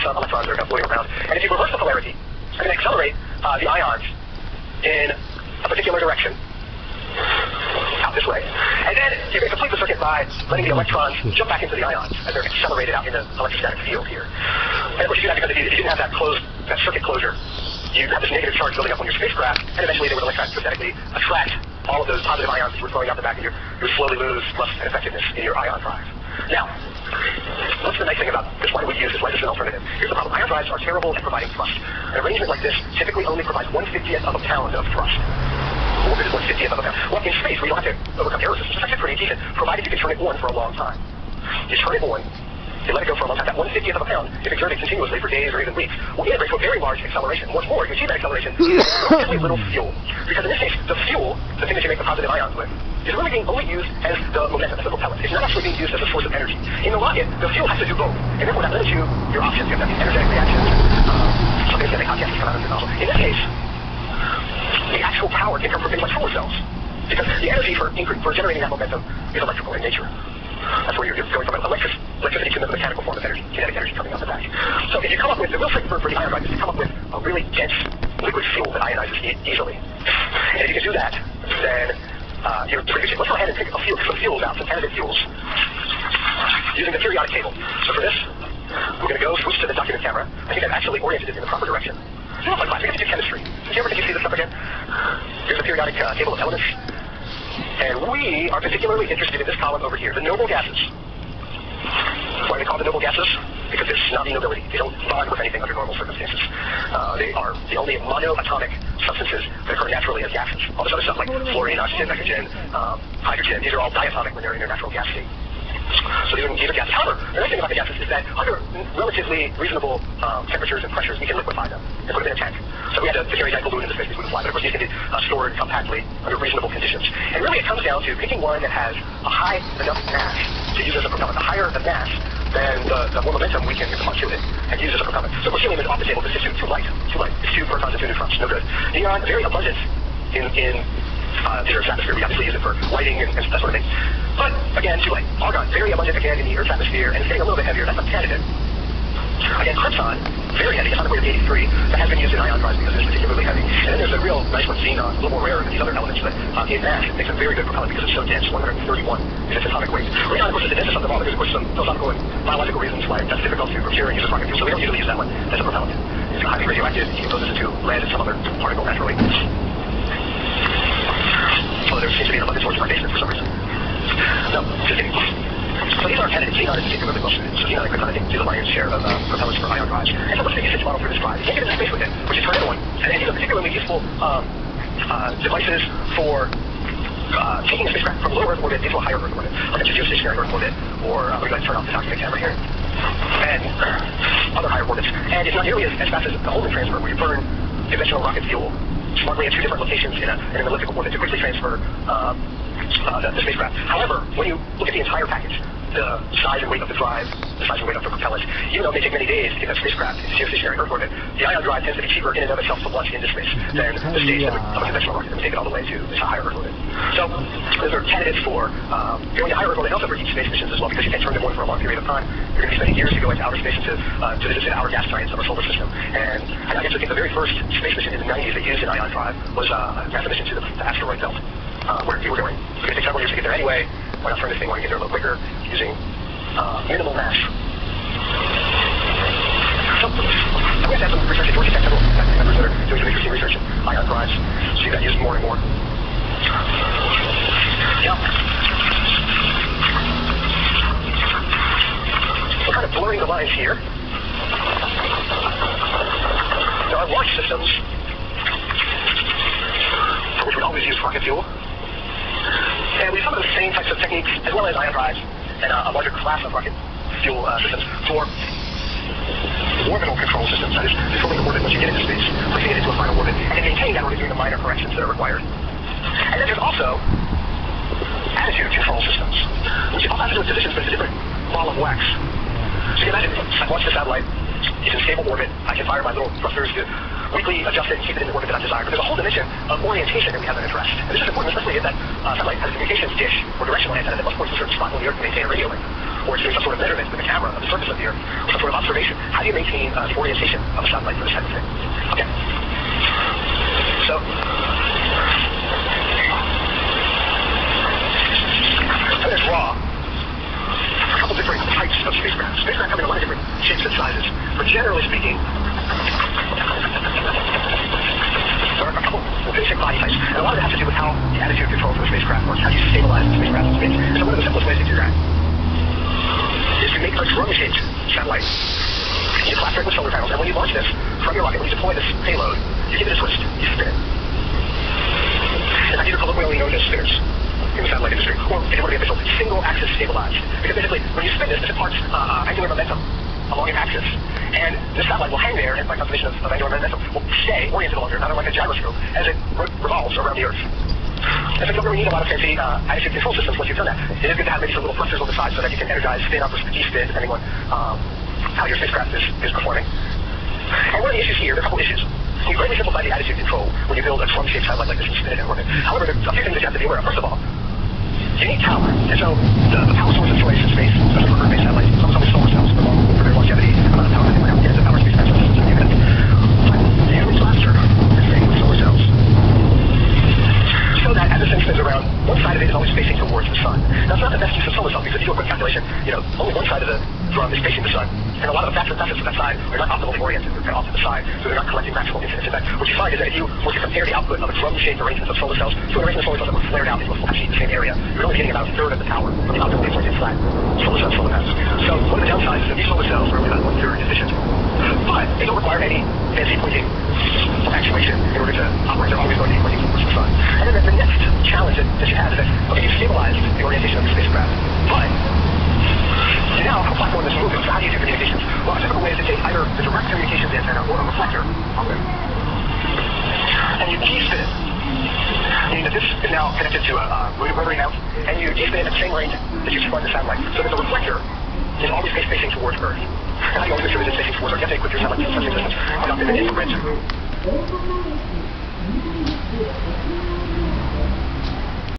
some electrons that are kind of floating around. And if you reverse the polarity, you can accelerate the ions in a particular direction, out this way. And then you can complete the circuit by letting the electrons jump back into the ions as they're accelerated out in the electrostatic field here. And of course you do that because if you didn't have that circuit closure, you have this negative charge building up on your spacecraft, and eventually they would electrostatically attract all of those positive ions that you were throwing out the back, and you would slowly lose less effectiveness in your ion drive. Now, what's the nice thing about this? Why do we use this? Why is this an alternative? Here's the problem. Ion drives are terrible at providing thrust. An arrangement like this typically only provides 1/50th of a pound of thrust. What is 1/50th of a pound? Well, in space, we don't have to overcome air resistance. It's actually pretty decent, provided you can turn it on for a long time. You turn it on, you let it go for a long time. That 1/50th of a pound, if exerted continuously for days or even weeks, will integrate to a very large acceleration. What's more, you achieve that acceleration with relatively little fuel. Because in this case, the fuel, the thing that you make the positive ions with, is really being only used as the momentum, as the propellant. It's not actually being used as a source of energy. In the rocket, the fuel has to do both. And therefore, that limits your options. You have these energetic reactions, something that they hot gases come out of the nozzle. In this case, the actual power can come from things like solar cells. Because the energy for generating that momentum is electrical in nature. That's where you're going from electricity to the mechanical form of energy, kinetic energy coming out the back. So if you come up with, the real trick for the ion drive is to come up with a really dense liquid fuel that ionizes easily. And if you can do that, then you're pretty good shape. Let's go ahead and pick some fuels out, some candidate fuels, using the periodic table. So for this, we're going to go switch to the document camera. I think I've actually oriented it in the proper direction. So it's like class. We're going to do chemistry. Did you ever think you'd see this stuff again? Here's a periodic table of elements. And we are particularly interested in this column over here, the noble gases. Why do they call them noble gases? Because there's snobby nobility. They don't bond with anything under normal circumstances. They are the only monoatomic substances that occur naturally as gases. All this other stuff like fluorine, oxygen, nitrogen, hydrogen, these are all diatomic when they're in their natural gas state. So these are gases. However, the nice thing about the gases is that under relatively reasonable temperatures and pressures, we can liquefy them and put them in a tank. So we had to carry a balloon into space, we would fly, but of course these can be stored compactly under reasonable conditions. And really it comes down to picking one that has a high enough mass to use as a propellant. The higher the mass, then the more momentum we can apply to it and use as a propellant. So for helium is off the table because it's too light. It's 2 protons and 2 neutrons, no good. Neon, very abundant in the Earth's atmosphere. We obviously use it for lighting and that sort of thing. But again, too light. Argon, very abundant again in the Earth's atmosphere, and it's getting a little bit heavier. That's a candidate. Again, krypton, very heavy, atomic weight of 83, that has been used in ion drives because it's particularly heavy. And then there's a real nice one, xenon, a little more rare than these other elements, but in mass, it makes a very good propellant because it's so dense, 131 is its atomic weight. Radon, of course, is the densest of them all. There's, of course, some philosophical and biological reasons why that's difficult to procure and use as rocket fuel, so we don't usually use that one as a propellant. It's highly radioactive, you can pose it into lead and some other particle naturally. Although there seems to be an abundant source in our basement for some reason. No, just kidding. So these are candidates. Xenon is particularly well suited. So xenon and krypton, I think, do the lion's share of propellants for ion drives. And so what's the usage model for this drive? You can't get into space with it, which is turn it on. And these are particularly useful devices for taking a spacecraft from low Earth orbit into a higher Earth orbit, like a geostationary Earth orbit, or we're going to turn off the document camera here, and other higher orbits. And it's not nearly as fast as the Holman transfer, where you burn conventional rocket fuel smartly at 2 different locations in an elliptical orbit to quickly transfer the spacecraft. However, when you look at the entire package, the size and weight of the drive, the size and weight of the propellant, even though it may take many days to get that spacecraft into geostationary Earth orbit, the ion drive tends to be cheaper in and of itself to launch into space than the stage of a conventional rocket that would take it all the way to this higher Earth orbit. So those are candidates for going to higher Earth orbit, and also for deep space missions as well, because you can't turn them on for a long period of time. You're going to be spending years to go into outer space to visit our gas giants of our solar system. And I guess I think the very first space mission in the 90s that used an ion drive was a NASA mission to the asteroid belt, where we were going. It's going to take several years to get there anyway. Why not turn this thing on and get there a little quicker using minimal mass? So, we have to have some research. Georgia Tech several members that are doing some interesting research in ion drives. See that used more and more. Yeah. We're kind of blurring the lines here. There are launch systems for which we always use rocket fuel. And we have some of the same types of techniques, as well as ion drives, and a larger class of rocket fuel systems for orbital control systems, that is, controlling the orbit once you get into space, placing it into a final orbit, and then maintaining that orbit doing the minor corrections that are required. And then there's also attitude control systems, which also have to do with positions, but it's a different ball of wax. So you can imagine, I launch the satellite, it's in stable orbit, I can fire my little thrusters to weakly adjust it and keep it in the orbit that I desire. But there's a whole dimension of orientation that we have an interest. And this is important, especially if that satellite has a communications dish or directional antenna that must point to a certain spot on the Earth to maintain a radio link. or it's doing some sort of measurement with a camera of the surface of the Earth, or some sort of observation, how do you maintain the orientation of a satellite for this type of thing? Okay. So, I'm going to draw a couple different types of spacecraft. Spacecraft come in a lot of different shapes and sizes, but generally speaking, there are a couple basic body types, and a lot of it has to do with how the attitude control for the spacecraft works, how you stabilize the spacecraft in space. So one of the simplest ways to do that is to make a drum-shaped satellite. You plaster it with solar panels, and when you launch this from your rocket, when you deploy this payload, you give it a twist, you spin it. In fact, these are colloquially known as spinners in the satellite industry, or if you want to be official, single-axis stabilized. Because basically, when you spin this imparts angular momentum along its axis, and the satellite will hang there, and by definition of angular momentum, will stay oriented along there, not unlike a gyroscope, as it revolves around the Earth. And so you don't really need a lot of fancy attitude control systems once you've done that. It is good to have maybe some little thrusters on the side so that you can energize, spin up, or de-spin, depending on how your spacecraft is performing. And one of the issues here, there are a couple issues. You greatly simplify the attitude control when you build a drum-shaped satellite like this and spin it in orbit. However, there's a few things that you have to be aware of. First of all, you need power. And so the power source of choice in space, especially for Earth-based satellites, sometimes solar cells for their longevity, amount of power that they might have to get into power spacecraft systems in a few minutes. But the human blaster is made with solar cells. So that as the sun spins around, one side of it is always facing towards the sun. Now, it's not the best use of solar cells because if you do a quick calculation, only one side of the drum is facing the sun, and a lot of the facets of that side are not optimally oriented. They're kind of off to the side, so they're not collecting maximal incidence. In fact, what you find is that if you were to compare the output of a drum-shaped arrangement of solar cells to an arrangement of solar cells that were flared out into a flat sheet in the same area, you're only getting about a third of the power from the optimally oriented flat solar panels. So one of the downsides is that these solar cells are only about one-third efficient. But they don't require any fancy pointing or actuation in order to operate. They're always going to be pointing towards the sun. And then the next challenge that you have is that, okay, you've stabilized the orientation of your spacecraft, but you now have a platform that's moving. So how do you do communications? Well, a typical way is to take either the direct communications antenna or a reflector on it, and you de-spin it. Meaning that this is now connected to a rotary mount, and you de-spin it at the same range that you spun the satellite. So that the reflector is always facing towards Earth. And how do you always make sure that it's facing towards Earth? You have to equip your satellite with sensing systems conducted in infrared.